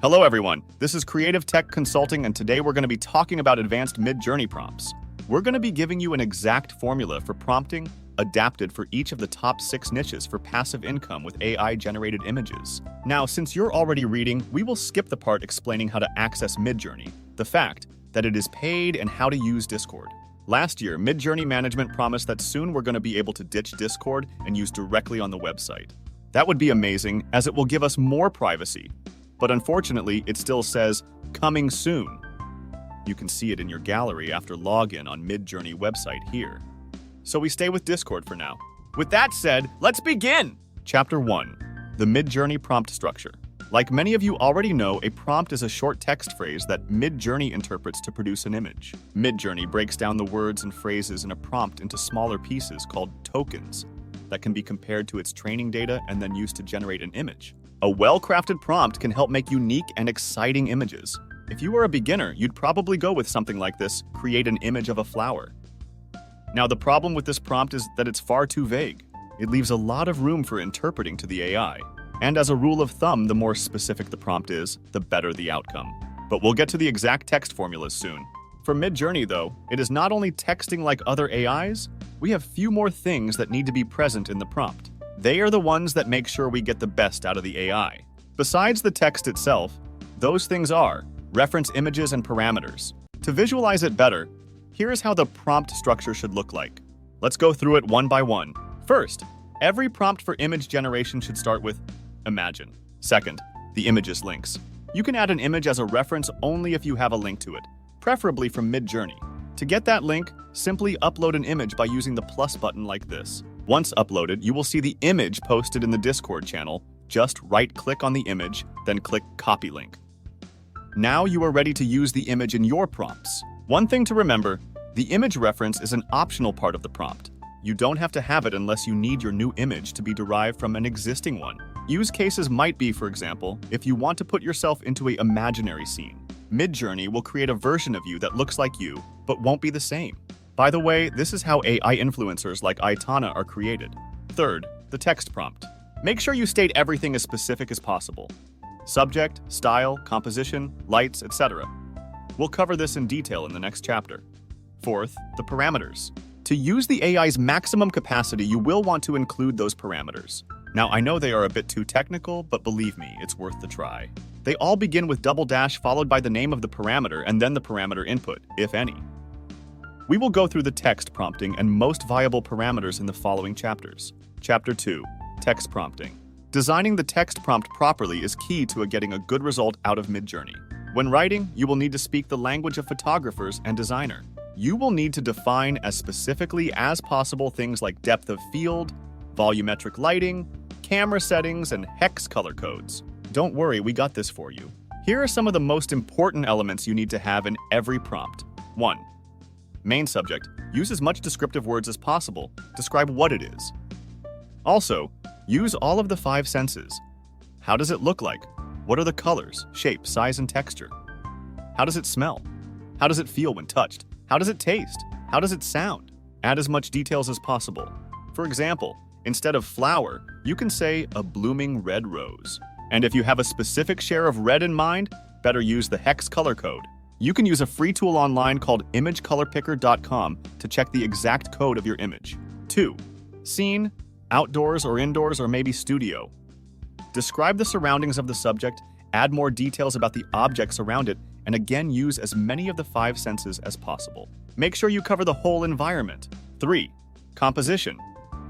Hello everyone, this is Creative Tech Consulting, and today we're going to be talking about advanced Midjourney prompts. We're going to be giving you an exact formula for prompting, adapted for each of the top 6 niches for passive income with AI-generated images. Now, since you're already reading, we will skip the part explaining how to access Midjourney, the fact that it is paid, and how to use Discord. Last year, Midjourney management promised that soon we're going to be able to ditch Discord and use directly on the website. That would be amazing, as it will give us more privacy. But unfortunately, it still says, coming soon. You can see it in your gallery after login on Midjourney website here. So we stay with Discord for now. With that said, let's begin! Chapter 1. The Midjourney Prompt Structure. Like many of you already know, a prompt is a short text phrase that Midjourney interprets to produce an image. Midjourney breaks down the words and phrases in a prompt into smaller pieces called tokens that can be compared to its training data and then used to generate an image. A well-crafted prompt can help make unique and exciting images. If you were a beginner, you'd probably go with something like this: create an image of a flower. Now, the problem with this prompt is that it's far too vague. It leaves a lot of room for interpreting to the AI. And as a rule of thumb, the more specific the prompt is, the better the outcome. But we'll get to the exact text formulas soon. For Midjourney, though, it is not only texting like other AIs, we have few more things that need to be present in the prompt. They are the ones that make sure we get the best out of the AI. Besides the text itself, those things are reference images and parameters. To visualize it better, here is how the prompt structure should look like. Let's go through it one by one. First, every prompt for image generation should start with imagine. Second, the images links. You can add an image as a reference only if you have a link to it, preferably from Midjourney. To get that link, simply upload an image by using the plus button like this. Once uploaded, you will see the image posted in the Discord channel. Just right-click on the image, then click Copy Link. Now you are ready to use the image in your prompts. One thing to remember, the image reference is an optional part of the prompt. You don't have to have it unless you need your new image to be derived from an existing one. Use cases might be, for example, if you want to put yourself into an imaginary scene. Midjourney will create a version of you that looks like you, but won't be the same. By the way, this is how AI influencers like Aitana are created. Third, the text prompt. Make sure you state everything as specific as possible. Subject, style, composition, lights, etc. We'll cover this in detail in the next chapter. Fourth, the parameters. To use the AI's maximum capacity, you will want to include those parameters. Now, I know they are a bit too technical, but believe me, it's worth the try. They all begin with double dash followed by the name of the parameter and then the parameter input, if any. We will go through the text prompting and most viable parameters in the following chapters. Chapter 2. Text prompting. Designing the text prompt properly is key to getting a good result out of Midjourney. When writing, you will need to speak the language of photographers and designer. You will need to define as specifically as possible things like depth of field, volumetric lighting, camera settings, and hex color codes. Don't worry, we got this for you. Here are some of the most important elements you need to have in every prompt. 1. Main subject. Use as much descriptive words as possible. Describe what it is. Also, use all of the 5 senses. How does it look like? What are the colors, shape, size, and texture? How does it smell? How does it feel when touched? How does it taste? How does it sound? Add as much details as possible. For example, instead of flower, you can say a blooming red rose. And if you have a specific share of red in mind, better use the hex color code. You can use a free tool online called imagecolorpicker.com to check the exact code of your image. 2. Scene, outdoors or indoors or maybe studio. Describe the surroundings of the subject, add more details about the objects around it, and again use as many of the 5 senses as possible. Make sure you cover the whole environment. 3. Composition.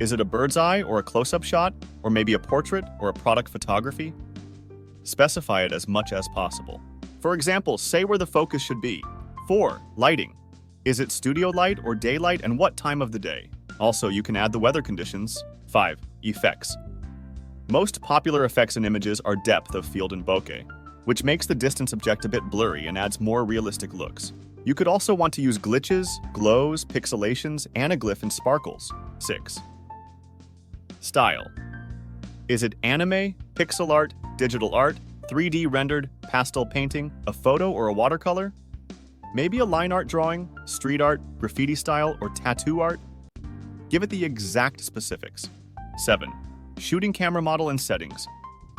Is it a bird's eye or a close-up shot, or maybe a portrait or a product photography? Specify it as much as possible. For example, say where the focus should be. 4. Lighting. Is it studio light or daylight, and what time of the day? Also, you can add the weather conditions. 5. Effects. Most popular effects in images are depth of field and bokeh, which makes the distance object a bit blurry and adds more realistic looks. You could also want to use glitches, glows, pixelations, anaglyph, and sparkles. 6. Style. Is it anime, pixel art, digital art, 3D rendered, pastel painting, a photo or a watercolor? Maybe a line art drawing, street art, graffiti style, or tattoo art? Give it the exact specifics. 7. Shooting camera model and settings.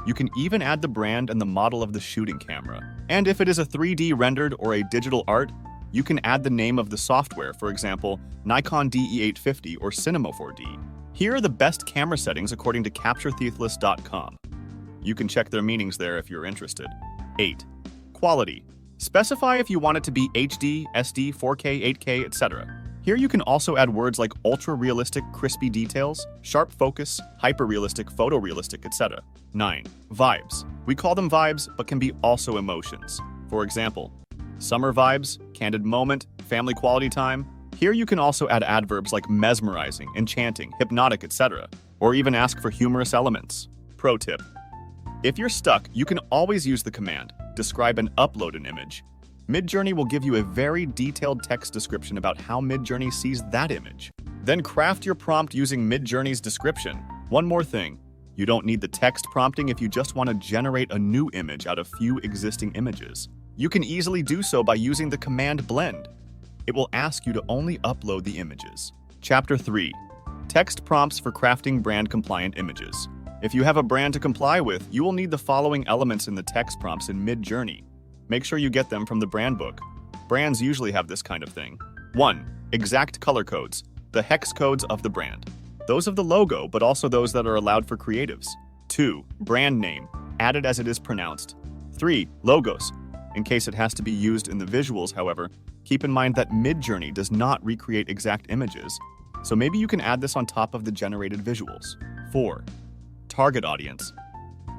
You can even add the brand and the model of the shooting camera. And if it is a 3D rendered or a digital art, you can add the name of the software, for example, Nikon DE850 or Cinema 4D. Here are the best camera settings according to CaptureThiefless.com. You can check their meanings there if you're interested. 8. Quality. Specify if you want it to be HD, SD, 4K, 8K, etc. Here you can also add words like ultra-realistic, crispy details, sharp focus, hyper-realistic, photorealistic, etc. 9. Vibes. We call them vibes, but can be also emotions. For example, summer vibes, candid moment, family quality time. Here you can also add adverbs like mesmerizing, enchanting, hypnotic, etc. Or even ask for humorous elements. Pro tip. If you're stuck, you can always use the command, describe and upload an image. Midjourney will give you a very detailed text description about how Midjourney sees that image. Then craft your prompt using Midjourney's description. One more thing, you don't need the text prompting if you just want to generate a new image out of few existing images. You can easily do so by using the command blend. It will ask you to only upload the images. Chapter 3. Text prompts for crafting brand-compliant images. If you have a brand to comply with, you will need the following elements in the text prompts in Midjourney. Make sure you get them from the brand book. Brands usually have this kind of thing. 1. Exact color codes, the hex codes of the brand. Those of the logo, but also those that are allowed for creatives. 2. Brand name, added as it is pronounced. 3. Logos. In case it has to be used in the visuals, however, keep in mind that Midjourney does not recreate exact images, so maybe you can add this on top of the generated visuals. 4. Target audience.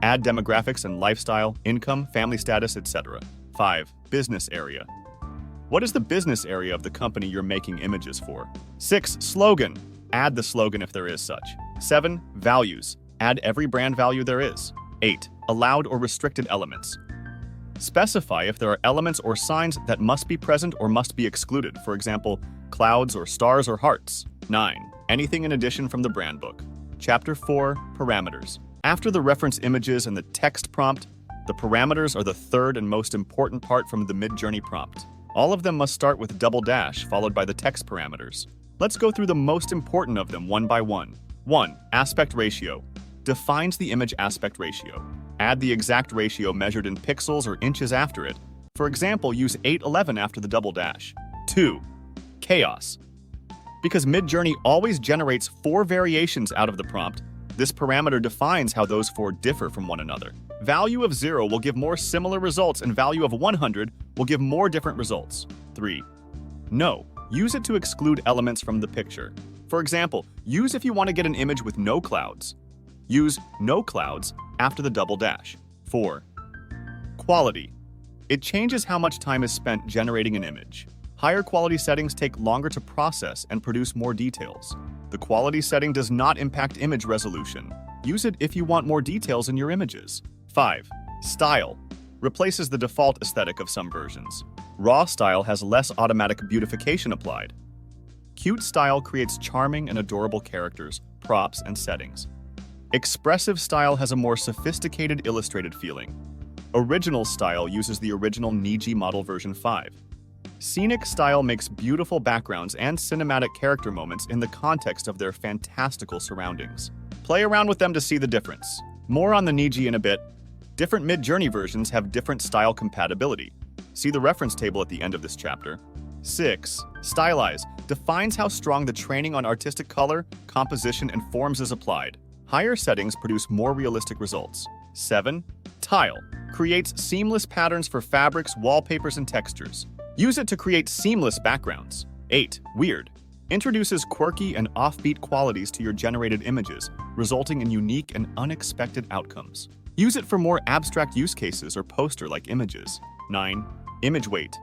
Add demographics and lifestyle, income, family status, etc. 5. Business area. What is the business area of the company you're making images for? 6. Slogan. Add the slogan if there is such. 7. Values. Add every brand value there is. 8. Allowed or restricted elements. Specify if there are elements or signs that must be present or must be excluded, for example, clouds or stars or hearts. 9. Anything in addition from the brand book. Chapter 4. Parameters. After the reference images and the text prompt, the parameters are the third and most important part from the Midjourney prompt. All of them must start with double dash followed by the text parameters. Let's go through the most important of them one by one. 1. Aspect ratio. Defines the image aspect ratio. Add the exact ratio measured in pixels or inches after it. For example, use 811 after the double dash. 2. Chaos. Because Midjourney always generates 4 variations out of the prompt, this parameter defines how those 4 differ from one another. Value of 0 will give more similar results and value of 100 will give more different results. 3. No. Use it to exclude elements from the picture. For example, use if you want to get an image with no clouds. Use no clouds after the double dash. 4. Quality. It changes how much time is spent generating an image. Higher quality settings take longer to process and produce more details. The quality setting does not impact image resolution. Use it if you want more details in your images. 5. Style. Replaces the default aesthetic of some versions. Raw style has less automatic beautification applied. Cute style creates charming and adorable characters, props, and settings. Expressive style has a more sophisticated illustrated feeling. Original style uses the original Niji model version 5. Scenic style makes beautiful backgrounds and cinematic character moments in the context of their fantastical surroundings. Play around with them to see the difference. More on the Niji in a bit. Different Midjourney versions have different style compatibility. See the reference table at the end of this chapter. 6. Stylize. Defines how strong the training on artistic color, composition, and forms is applied. Higher settings produce more realistic results. 7. Tile. Creates seamless patterns for fabrics, wallpapers, and textures. Use it to create seamless backgrounds. 8. Weird. Introduces quirky and offbeat qualities to your generated images, resulting in unique and unexpected outcomes. Use it for more abstract use cases or poster-like images. 9. Image weight.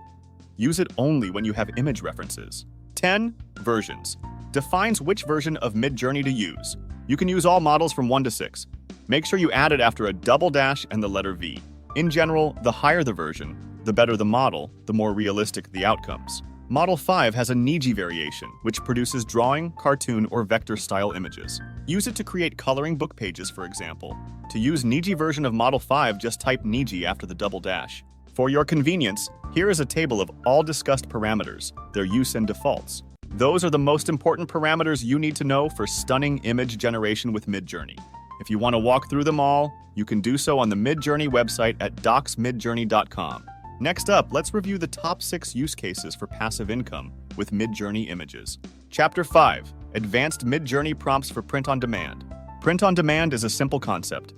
Use it only when you have image references. 10. Versions. Defines which version of Midjourney to use. You can use all models from 1 to 6. Make sure you add it after a double dash and the letter V. In general, the higher the version, the better the model, the more realistic the outcomes. Model 5 has a Niji variation, which produces drawing, cartoon, or vector-style images. Use it to create coloring book pages, for example. To use Niji version of Model 5, just type Niji after the double dash. For your convenience, here is a table of all discussed parameters, their use and defaults. Those are the most important parameters you need to know for stunning image generation with Midjourney. If you want to walk through them all, you can do so on the Midjourney website at docsmidjourney.com. Next up, let's review the top 6 use cases for passive income with Midjourney images. Chapter 5. Advanced Midjourney Prompts for Print on Demand. Print on demand is a simple concept.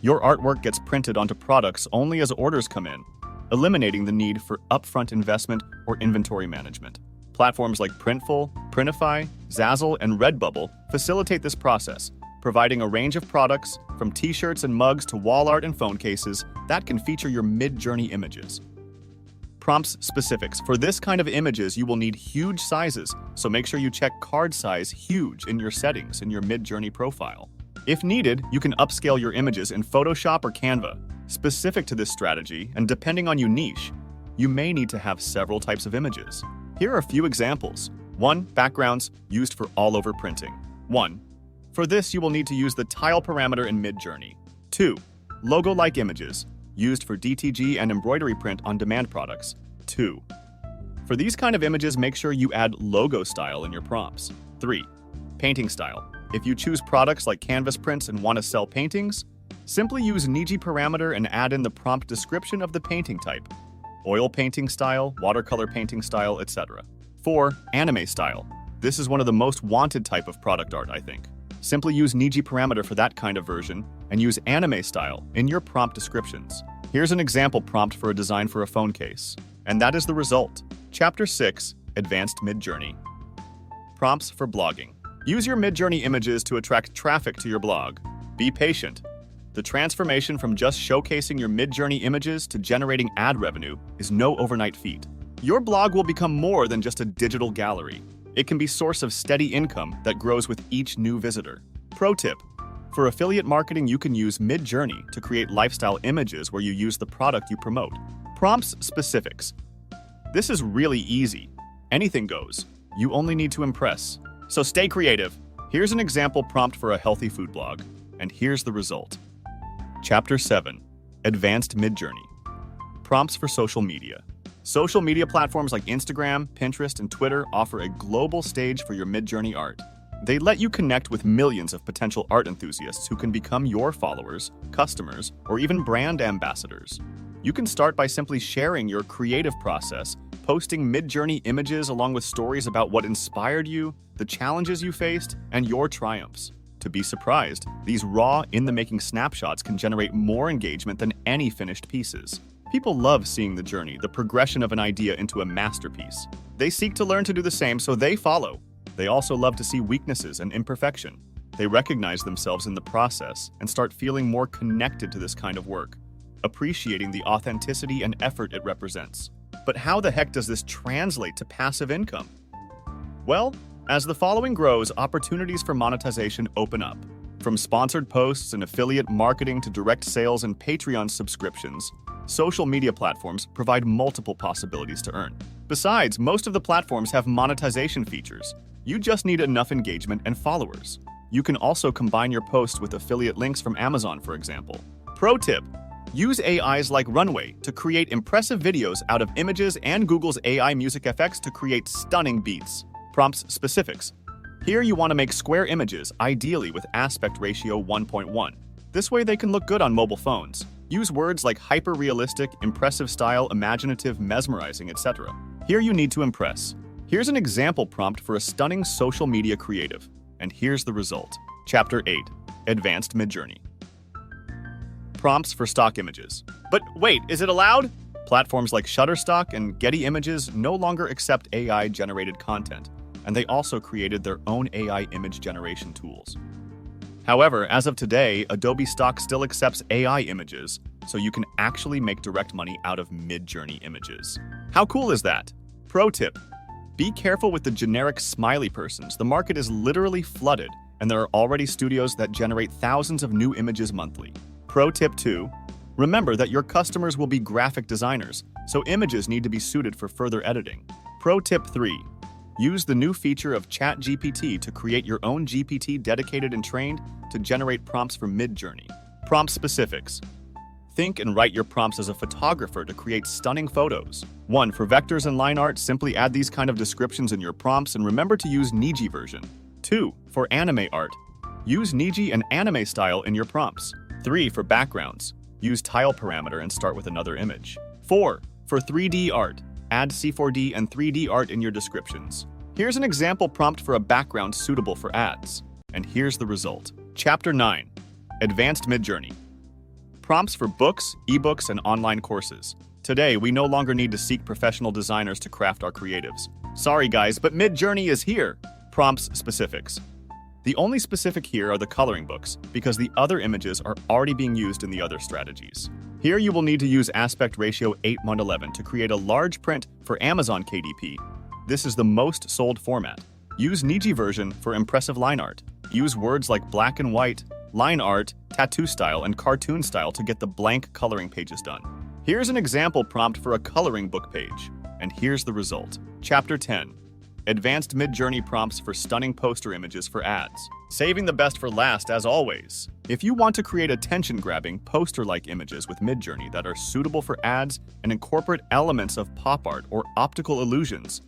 Your artwork gets printed onto products only as orders come in, eliminating the need for upfront investment or inventory management. Platforms like Printful, Printify, Zazzle, and Redbubble facilitate this process, providing a range of products, from t-shirts and mugs to wall art and phone cases, that can feature your Midjourney images. Prompts specifics. For this kind of images, you will need huge sizes, so make sure you check card size huge in your settings in your Midjourney profile. If needed, you can upscale your images in Photoshop or Canva. Specific to this strategy, and depending on your niche, you may need to have several types of images. Here are a few examples. 1. Backgrounds used for all-over printing. 1. For this, you will need to use the tile parameter in Midjourney. 2. Logo-like images used for DTG and embroidery print on demand products. 2. For these kind of images, make sure you add logo style in your prompts. 3. Painting style. If you choose products like canvas prints and want to sell paintings, simply use Niji parameter and add in the prompt description of the painting type. Oil painting style, watercolor painting style, etc. 4. Anime style. This is one of the most wanted type of product art, I think. Simply use Niji parameter for that kind of version and use anime style in your prompt descriptions. Here's an example prompt for a design for a phone case. And that is the result. Chapter 6. Advanced Midjourney. Prompts for blogging. Use your Midjourney images to attract traffic to your blog. Be patient. The transformation from just showcasing your Midjourney images to generating ad revenue is no overnight feat. Your blog will become more than just a digital gallery. It can be a source of steady income that grows with each new visitor. Pro tip: for affiliate marketing, you can use Midjourney to create lifestyle images where you use the product you promote. Prompts specifics. This is really easy. Anything goes. You only need to impress. So stay creative. Here's an example prompt for a healthy food blog, and here's the result. Chapter 7. Advanced Midjourney. Prompts for social media. Social media platforms like Instagram, Pinterest, and Twitter offer a global stage for your Midjourney art. They let you connect with millions of potential art enthusiasts who can become your followers, customers, or even brand ambassadors. You can start by simply sharing your creative process, posting Midjourney images along with stories about what inspired you, the challenges you faced, and your triumphs. To be surprised, these raw, in-the-making snapshots can generate more engagement than any finished pieces. People love seeing the journey, the progression of an idea into a masterpiece. They seek to learn to do the same, so they follow. They also love to see weaknesses and imperfection. They recognize themselves in the process and start feeling more connected to this kind of work, appreciating the authenticity and effort it represents. But how the heck does this translate to passive income? Well, as the following grows, opportunities for monetization open up. From sponsored posts and affiliate marketing to direct sales and Patreon subscriptions, social media platforms provide multiple possibilities to earn. Besides, most of the platforms have monetization features. You just need enough engagement and followers. You can also combine your posts with affiliate links from Amazon, for example. Pro tip: use AIs like Runway to create impressive videos out of images and Google's AI music effects to create stunning beats. Prompts specifics. Here you want to make square images, ideally with aspect ratio 1.1. This way they can look good on mobile phones. Use words like hyper-realistic, impressive style, imaginative, mesmerizing, etc. Here you need to impress. Here's an example prompt for a stunning social media creative. And here's the result. Chapter 8. Advanced Midjourney. Prompts for stock images. But wait, is it allowed? Platforms like Shutterstock and Getty Images no longer accept AI-generated content, and they also created their own AI image generation tools. However, as of today, Adobe Stock still accepts AI images, so you can actually make direct money out of Midjourney images. How cool is that? Pro tip: be careful with the generic smiley persons. The market is literally flooded, and there are already studios that generate thousands of new images monthly. Pro tip 2: remember that your customers will be graphic designers, so images need to be suited for further editing. Pro tip 3: use the new feature of ChatGPT to create your own GPT dedicated and trained to generate prompts for Midjourney. Prompt specifics. Think and write your prompts as a photographer to create stunning photos. 1. For vectors and line art, simply add these kind of descriptions in your prompts and remember to use Niji version. 2. For anime art, use Niji and anime style in your prompts. 3. For backgrounds, use tile parameter and start with another image. 4. For 3D art, add C4D and 3D art in your descriptions. Here's an example prompt for a background suitable for ads. And here's the result. Chapter 9. Advanced Midjourney. Prompts for books, eBooks, and online courses. Today, we no longer need to seek professional designers to craft our creatives. Sorry guys, but Midjourney is here. Prompts specifics. The only specific here are the coloring books, because the other images are already being used in the other strategies. Here you will need to use aspect ratio 8:11 to create a large print for Amazon KDP. This is the most sold format. Use Niji version for impressive line art. Use words like black and white, line art, tattoo style, and cartoon style to get the blank coloring pages done. Here's an example prompt for a coloring book page. And here's the result. Chapter 10. Advanced Midjourney prompts for stunning poster images for ads. Saving the best for last as always. If you want to create attention-grabbing, poster-like images with Midjourney that are suitable for ads and incorporate elements of pop art or optical illusions,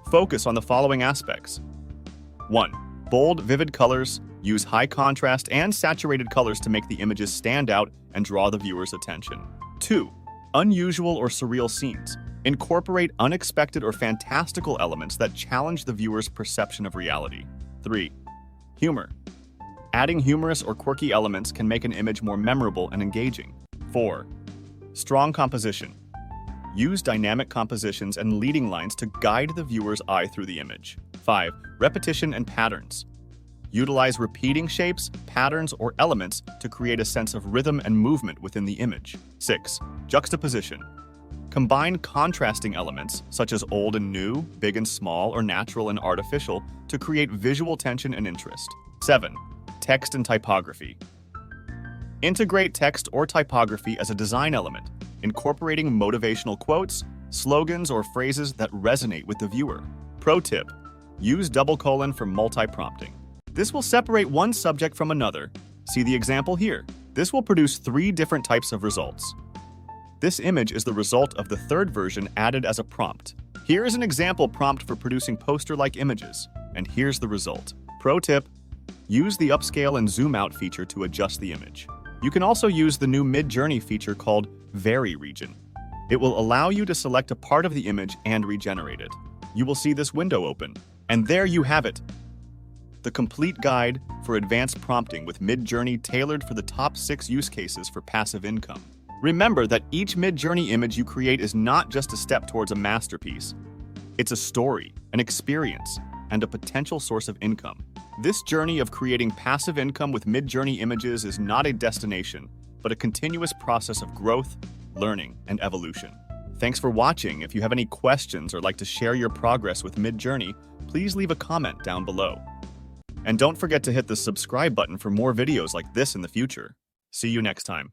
focus on the following aspects. 1. Bold, vivid colors. Use high contrast and saturated colors to make the images stand out and draw the viewer's attention. 2. Unusual or surreal scenes. Incorporate unexpected or fantastical elements that challenge the viewer's perception of reality. 3. Humor. Adding humorous or quirky elements can make an image more memorable and engaging. 4. Strong composition. Use dynamic compositions and leading lines to guide the viewer's eye through the image. 5. Repetition and patterns. Utilize repeating shapes, patterns, or elements to create a sense of rhythm and movement within the image. 6. Juxtaposition. Combine contrasting elements, such as old and new, big and small, or natural and artificial, to create visual tension and interest. 7. Text and typography. Integrate text or typography as a design element, incorporating motivational quotes, slogans, or phrases that resonate with the viewer. Pro tip: use double colon for multi-prompting. This will separate one subject from another. See the example here. This will produce 3 different types of results. This image is the result of the third version added as a prompt. Here is an example prompt for producing poster-like images, and here's the result. Pro tip: use the upscale and zoom out feature to adjust the image. You can also use the new Midjourney feature called Vary Region. It will allow you to select a part of the image and regenerate it. You will see this window open, and there you have it. The complete guide for advanced prompting with Midjourney tailored for the top 6 use cases for passive income. Remember that each Midjourney image you create is not just a step towards a masterpiece. It's a story, an experience, and a potential source of income. This journey of creating passive income with Midjourney images is not a destination, but a continuous process of growth, learning, and evolution. Thanks for watching. If you have any questions or like to share your progress with Midjourney, please leave a comment down below. And don't forget to hit the subscribe button for more videos like this in the future. See you next time.